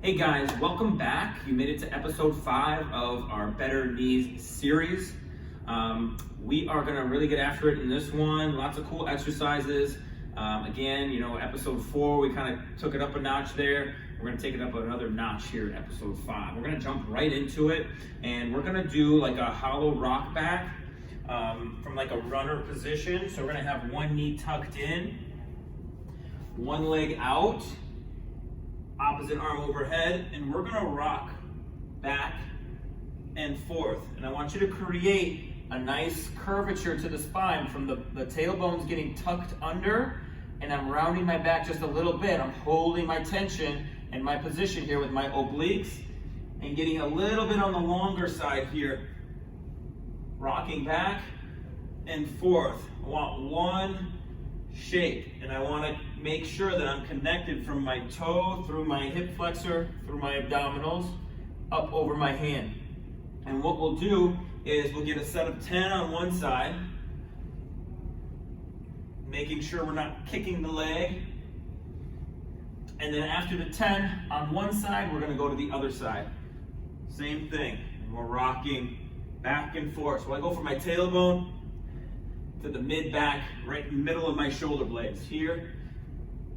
Hey guys, welcome back. You made it to episode 5 of our Better Knees series. We are gonna really get after it in this one. Lots of cool exercises. Again, episode 4, we kind of took it up a notch there. We're gonna take it up another notch here in episode 5. We're gonna jump right into it, and we're gonna do like a hollow rock back from like a runner position. So we're gonna have one knee tucked in, one leg out, opposite arm overhead, and we're gonna rock back and forth. And I want you to create a nice curvature to the spine from the tailbone's getting tucked under, and I'm rounding my back just a little bit. I'm holding my tension and my position here with my obliques and getting a little bit on the longer side here. Rocking back and forth. I want one shape, and I want to make sure that I'm connected from my toe through my hip flexor, through my abdominals, up over my hand. And what we'll do is we'll get a set of 10 on one side, making sure we're not kicking the leg. And then after the 10 on one side, we're going to go to the other side. Same thing. We're rocking back and forth. So I go from my tailbone to the mid-back, right in the middle of my shoulder blades, here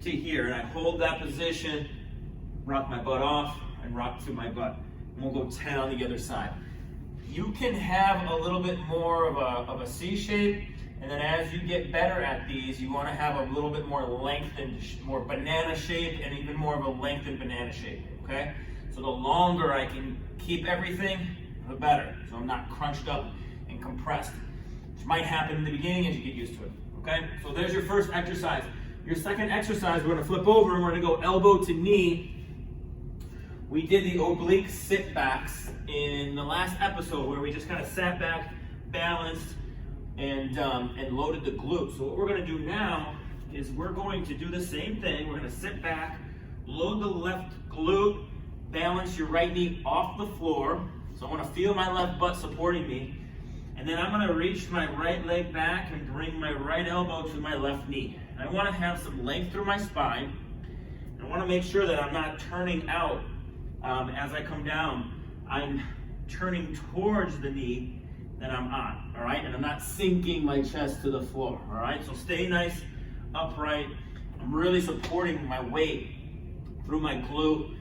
to here. And I hold that position, rock my butt off, and rock to my butt. And we'll go 10 on the other side. You can have a little bit more of a C shape, and then as you get better at these, you want to have a little bit more lengthened, more banana shape, and even more of a lengthened banana shape, okay? So the longer I can keep everything, the better. So I'm not crunched up and compressed, which might happen in the beginning as you get used to it, okay? So there's your first exercise. Your second exercise, we're gonna flip over and we're gonna go elbow to knee. We did the oblique sit backs in the last episode where we just kind of sat back, balanced, and loaded the glutes. So what we're gonna do now is we're going to do the same thing. We're gonna sit back, load the left glute, balance your right knee off the floor. So I wanna feel my left butt supporting me. And then I'm gonna reach my right leg back and bring my right elbow to my left knee. And I wanna have some length through my spine. I wanna make sure that I'm not turning out as I come down. I'm turning towards the knee that I'm on, all right? And I'm not sinking my chest to the floor, all right? So stay nice, upright. I'm really supporting my weight through my glute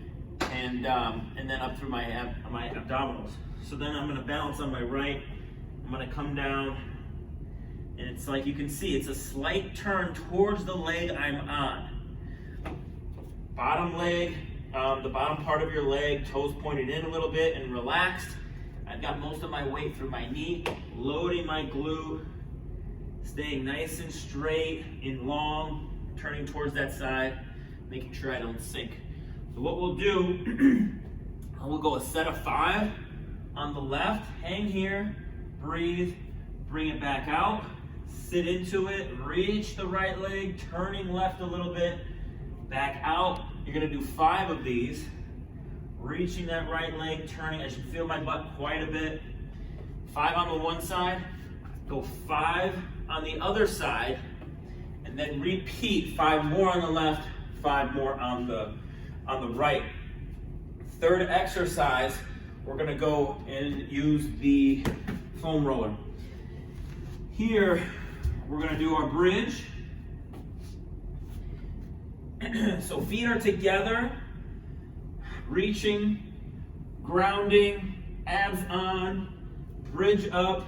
and then up through my abdominals. So then I'm gonna balance on my right. I'm gonna come down, and it's like you can see, it's a slight turn towards the leg I'm on. Bottom leg, the bottom part of your leg, toes pointed in a little bit and relaxed. I've got most of my weight through my knee, loading my glute, staying nice and straight and long, turning towards that side, making sure I don't sink. So what we'll do, we'll go a set of 5 on the left, hang here, breathe, bring it back out, sit into it, reach the right leg, turning left a little bit, back out. You're gonna do 5 of these, reaching that right leg, turning. I should feel my butt quite a bit. 5 on the one side, go 5 on the other side, and then repeat 5 more on the left, 5 more on the right. Third exercise, we're gonna go and use the foam roller. Here, we're gonna do our bridge. So feet are together, reaching, grounding, abs on, bridge up,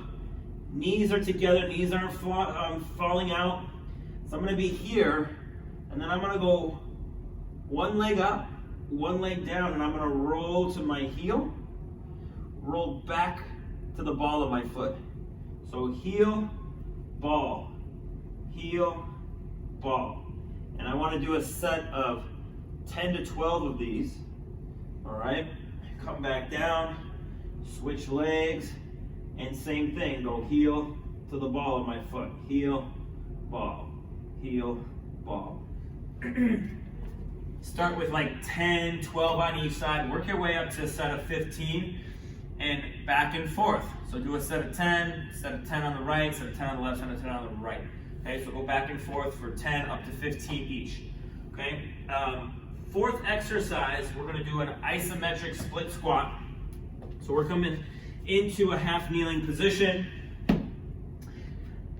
knees are together, knees aren't falling out. So I'm gonna be here, and then I'm gonna go one leg up, one leg down, and I'm gonna roll to my heel, roll back to the ball of my foot. So heel, ball, ball. And I want to do a set of 10 to 12 of these. All right, come back down, switch legs, and same thing, go heel to the ball of my foot. Heel, ball, ball. Start with like 10, 12 on each side, work your way up to a set of 15, and back and forth. So do a set of 10, set of 10 on the right, set of 10 on the left, set of 10 on the right. Okay, so go back and forth for 10 up to 15 each. Okay, fourth exercise, we're gonna do an isometric split squat. So we're coming into a half kneeling position.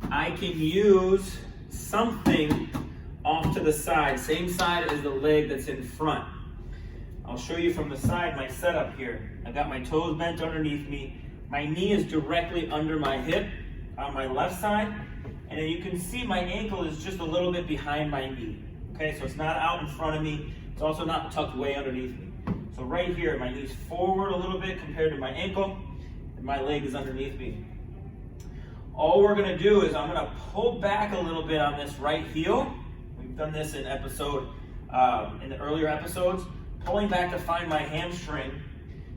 I can use something off to the side, same side as the leg that's in front. I'll show you from the side my setup here. I got my toes bent underneath me. My knee is directly under my hip on my left side. And then you can see my ankle is just a little bit behind my knee. Okay, so it's not out in front of me. It's also not tucked way underneath me. So right here, my knee's forward a little bit compared to my ankle, and my leg is underneath me. All we're gonna do is I'm gonna pull back a little bit on this right heel. We've done this in in the earlier episodes. Pulling back to find my hamstring,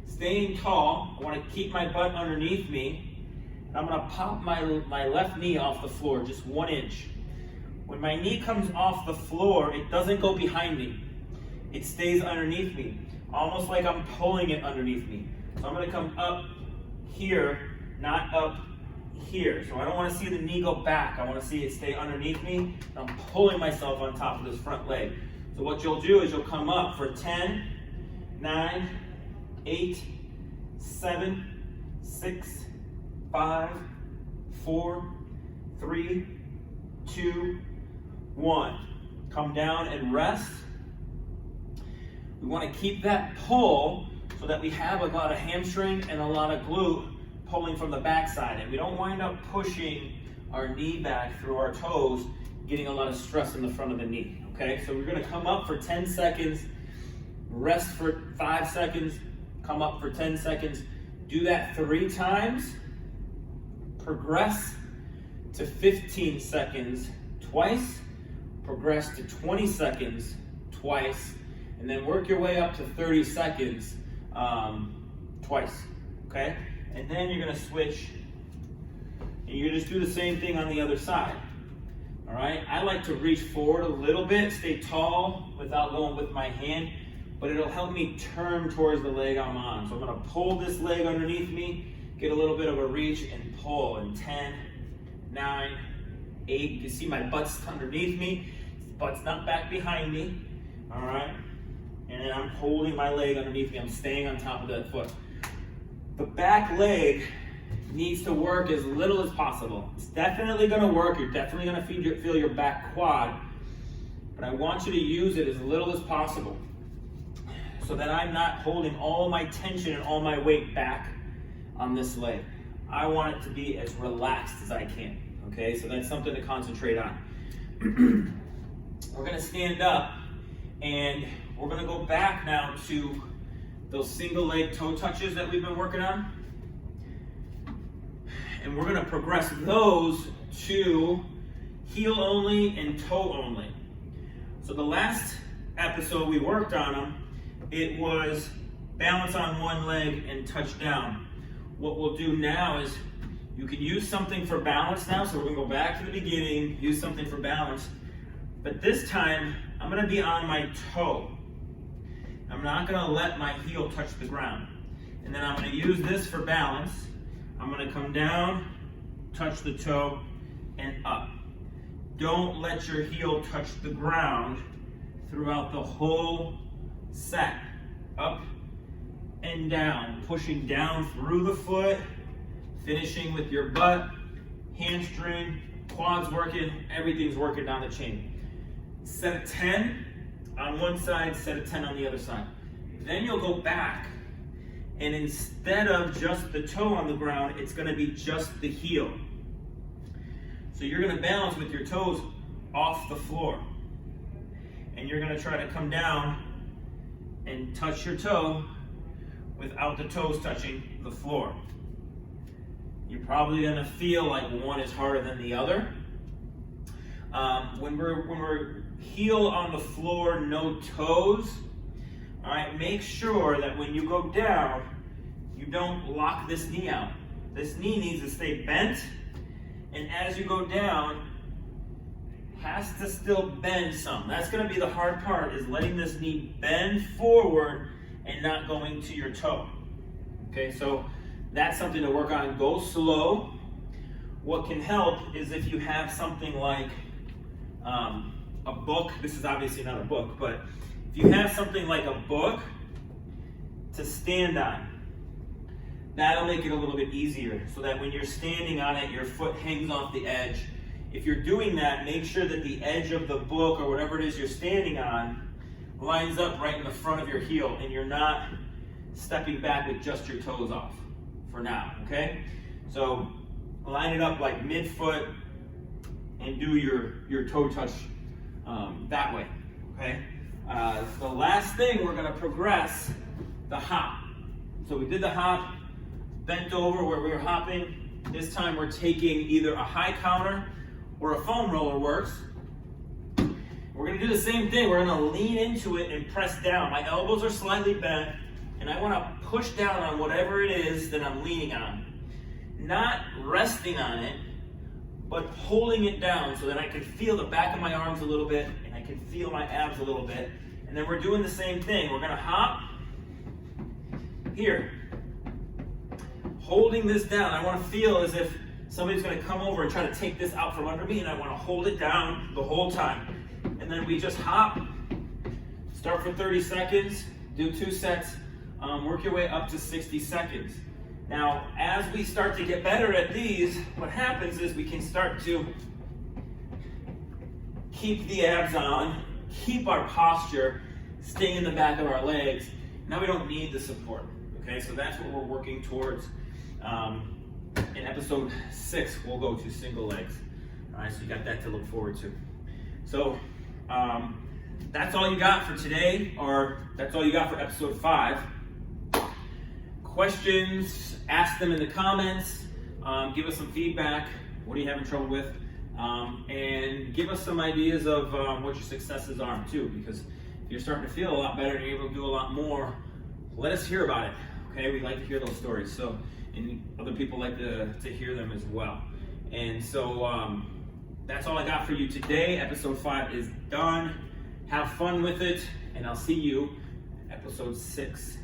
staying tall. I want to keep my butt underneath me. And I'm going to pop my left knee off the floor, just 1 inch. When my knee comes off the floor, it doesn't go behind me. It stays underneath me, almost like I'm pulling it underneath me. So I'm going to come up here, not up here. So I don't want to see the knee go back. I want to see it stay underneath me. And I'm pulling myself on top of this front leg. So what you'll do is you'll come up for 10, 9, 8, 7, 6, 5, 4, 3, 2, 1. Come down and rest. We want to keep that pull so that we have a lot of hamstring and a lot of glute pulling from the backside. And we don't wind up pushing our knee back through our toes, getting a lot of stress in the front of the knee. Okay, so we're gonna come up for 10 seconds, rest for 5 seconds, come up for 10 seconds. Do that 3 times, progress to 15 seconds twice, progress to 20 seconds twice, and then work your way up to 30 seconds twice, okay? And then you're gonna switch, and you're gonna just do the same thing on the other side. All right, I like to reach forward a little bit, stay tall without going with my hand, but it'll help me turn towards the leg I'm on. So I'm gonna pull this leg underneath me, get a little bit of a reach and pull in 10, 9, 8. You can see my butt's underneath me, butt's not back behind me, all right? And then I'm holding my leg underneath me, I'm staying on top of that foot. The back leg needs to work as little as possible. It's definitely gonna work, you're definitely gonna feel your back quad, but I want you to use it as little as possible so that I'm not holding all my tension and all my weight back on this leg. I want it to be as relaxed as I can, okay? So that's something to concentrate on. We're gonna stand up and we're gonna go back now to those single leg toe touches that we've been working on. And we're gonna progress those to heel only and toe only. So the last episode we worked on them, it was balance on one leg and touch down. What we'll do now is you can use something for balance now. So we're gonna go back to the beginning, use something for balance. But this time, I'm gonna be on my toe. I'm not gonna let my heel touch the ground. And then I'm gonna use this for balance. I'm gonna come down, touch the toe, and up. Don't let your heel touch the ground throughout the whole set. Up and down, pushing down through the foot, finishing with your butt, hamstring, quads working, everything's working down the chain. Set of 10 on one side, set of 10 on the other side. Then you'll go back, and instead of just the toe on the ground, it's gonna be just the heel. So you're gonna balance with your toes off the floor. And you're gonna try to come down and touch your toe without the toes touching the floor. You're probably gonna feel like one is harder than the other. When we're heel on the floor, no toes, all right, make sure that when you go down, you don't lock this knee out. This knee needs to stay bent, and as you go down, has to still bend some. That's gonna be the hard part, is letting this knee bend forward and not going to your toe. Okay, so that's something to work on. Go slow. What can help is if you have something like a book. This is obviously not a book, but If you have something like a book to stand on, that'll make it a little bit easier so that when you're standing on it, your foot hangs off the edge. If you're doing that, make sure that the edge of the book or whatever it is you're standing on lines up right in the front of your heel and you're not stepping back with just your toes off for now, okay? So line it up like midfoot and do your toe touch that way, okay? The last thing, we're gonna progress the hop. So we did the hop, bent over where we were hopping. This time we're taking either a high counter or a foam roller works. We're gonna do the same thing. We're gonna lean into it and press down. My elbows are slightly bent and I wanna push down on whatever it is that I'm leaning on. Not resting on it, but holding it down so that I can feel the back of my arms a little bit and I can feel my abs a little bit. And then we're doing the same thing. We're gonna hop here. Holding this down, I want to feel as if somebody's going to come over and try to take this out from under me, and I want to hold it down the whole time. And then we just hop, start for 30 seconds, do 2 sets, work your way up to 60 seconds. Now, as we start to get better at these, what happens is we can start to keep the abs on, keep our posture, stay in the back of our legs. Now we don't need the support, okay? So that's what we're working towards. In episode 6, we'll go to single legs. All right, so you got that to look forward to. So that's all you got for today, or that's all you got for episode 5. Questions, ask them in the comments. Give us some feedback. What are you having trouble with? And give us some ideas of what your successes are too, because if you're starting to feel a lot better and you're able to do a lot more, let us hear about it. Okay, we like to hear those stories. So, and other people like to hear them as well. And so that's all I got for you today. Episode 5 is done. Have fun with it, and I'll see you episode 6.